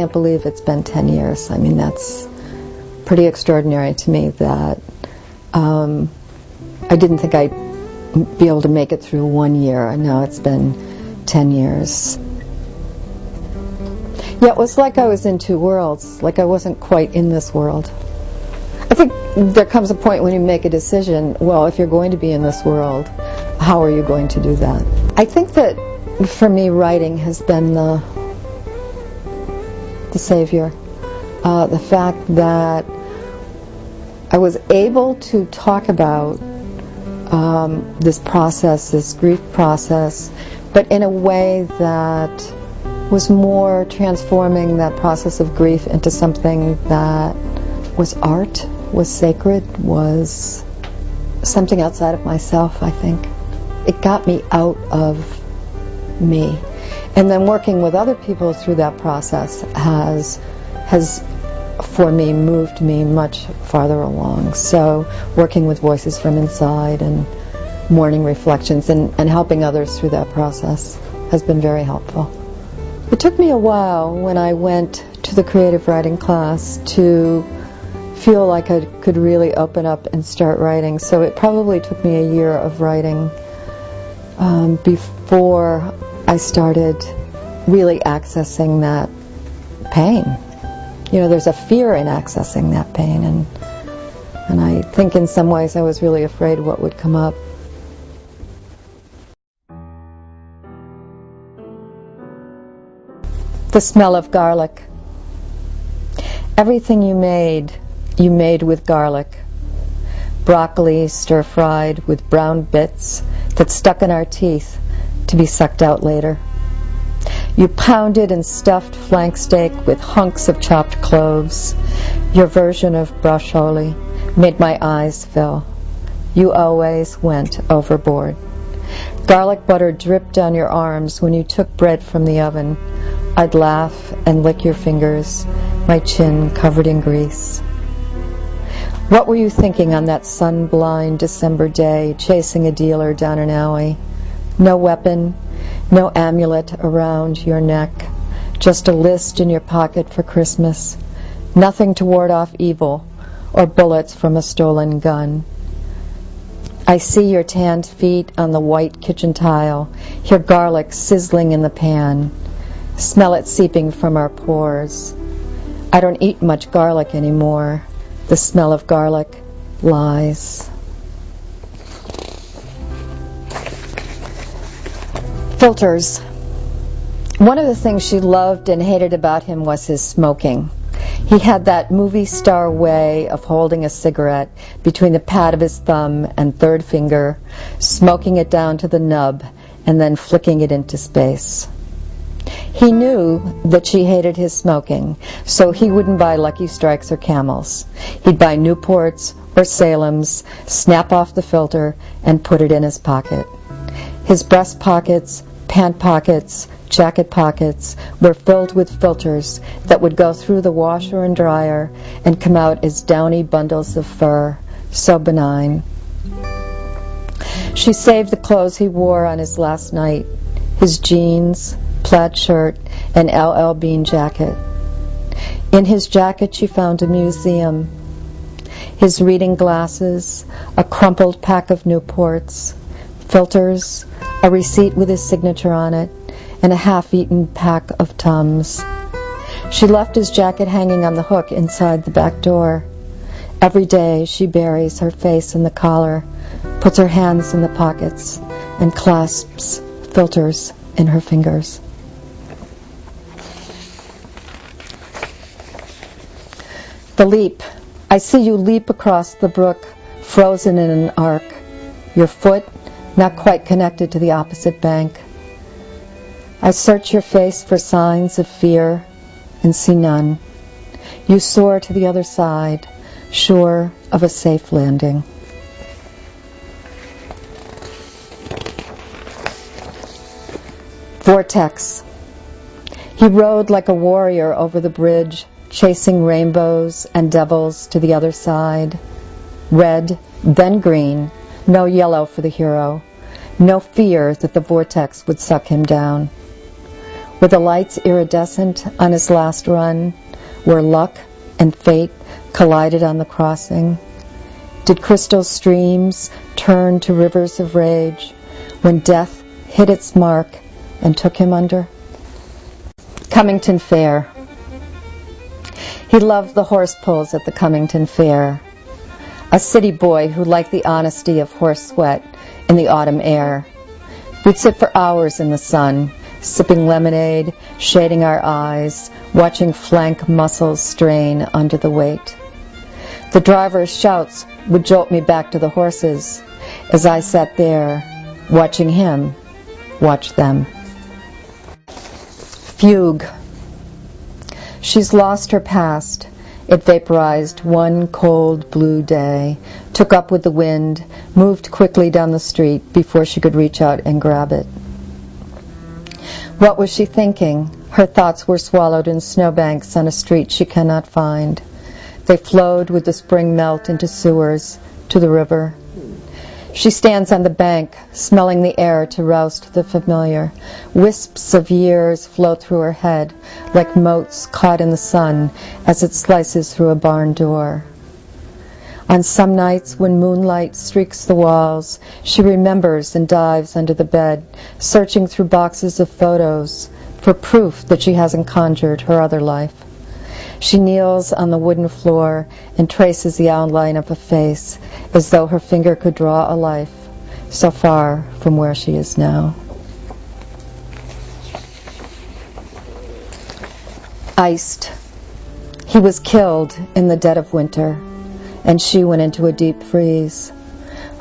can't believe it's been 10 years. I mean, that's pretty extraordinary to me that I didn't think I'd be able to make it through 1 year, and now it's been 10 years. Yeah, it was like I was in two worlds, like I wasn't quite in this world. I think there comes a point when you make a decision, well, if you're going to be in this world, how are you going to do that? I think that for me, writing has been the savior. The fact that I was able to talk about this process, this grief process, but in a way that was more transforming that process of grief into something that was art, was sacred, was something outside of myself, I think. It got me out of me. And then working with other people through that process has for me, moved me much farther along. So working with Voices from Inside and Morning Reflections and helping others through that process has been very helpful. It took me a while when I went to the creative writing class to feel like I could really open up and start writing. So it probably took me a year of writing before I started really accessing that pain. You know, there's a fear in accessing that pain, and I think in some ways I was really afraid what would come up. The smell of garlic. Everything you made with garlic. Broccoli stir-fried with brown bits that stuck in our teeth to be sucked out later. You pounded and stuffed flank steak with hunks of chopped cloves. Your version of broccioli made my eyes fill. You always went overboard. Garlic butter dripped on your arms when you took bread from the oven. I'd laugh and lick your fingers, my chin covered in grease. What were you thinking on that sun-blind December day, chasing a dealer down an alley? No weapon, no amulet around your neck, just a list in your pocket for Christmas. Nothing to ward off evil or bullets from a stolen gun. I see your tanned feet on the white kitchen tile, hear garlic sizzling in the pan, smell it seeping from our pores. I don't eat much garlic anymore. The smell of garlic lies. Filters. One of the things she loved and hated about him was his smoking. He had that movie star way of holding a cigarette between the pad of his thumb and third finger, smoking it down to the nub, and then flicking it into space. He knew that she hated his smoking, so he wouldn't buy Lucky Strikes or Camels. He'd buy Newports or Salems, snap off the filter, and put it in his pocket. His breast pockets, pant pockets, jacket pockets were filled with filters that would go through the washer and dryer and come out as downy bundles of fur, so benign. She saved the clothes he wore on his last night, his jeans, plaid shirt, and LL Bean jacket. In his jacket she found a museum, his reading glasses, a crumpled pack of Newports, filters, a receipt with his signature on it, and a half-eaten pack of Tums. She left his jacket hanging on the hook inside the back door. Every day she buries her face in the collar, puts her hands in the pockets, and clasps filters in her fingers. The leap. I see you leap across the brook, frozen in an arc, your foot not quite connected to the opposite bank. I search your face for signs of fear and see none. You soar to the other side, sure of a safe landing. Vortex. He rode like a warrior over the bridge, chasing rainbows and devils to the other side. Red, then green, no yellow for the hero, no fear that the vortex would suck him down. Were the lights iridescent on his last run, where luck and fate collided on the crossing? Did crystal streams turn to rivers of rage when death hit its mark and took him under? Cummington Fair. He loved the horse pulls at the Cummington Fair. A city boy who liked the honesty of horse sweat in the autumn air. We'd sit for hours in the sun, sipping lemonade, shading our eyes, watching flank muscles strain under the weight. The driver's shouts would jolt me back to the horses as I sat there, watching him watch them. Fugue. She's lost her past. It vaporized one cold blue day, took up with the wind, moved quickly down the street before she could reach out and grab it. What was she thinking? Her thoughts were swallowed in snowbanks on a street she cannot find. They flowed with the spring melt into sewers, to the river. She stands on the bank, smelling the air to roust the familiar. Wisps of years float through her head, like motes caught in the sun as it slices through a barn door. On some nights when moonlight streaks the walls, she remembers and dives under the bed, searching through boxes of photos for proof that she hasn't conjured her other life. She kneels on the wooden floor and traces the outline of a face, as though her finger could draw a life, so far from where she is now. Iced. He was killed in the dead of winter, and she went into a deep freeze.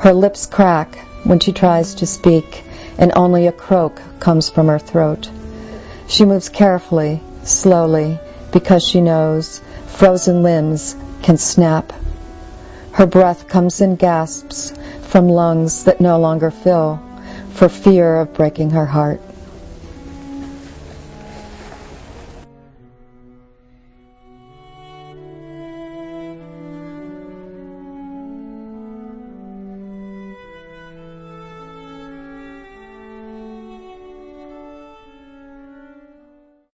Her lips crack when she tries to speak, and only a croak comes from her throat. She moves carefully, slowly, because she knows frozen limbs can snap. Her breath comes in gasps from lungs that no longer fill, for fear of breaking her heart.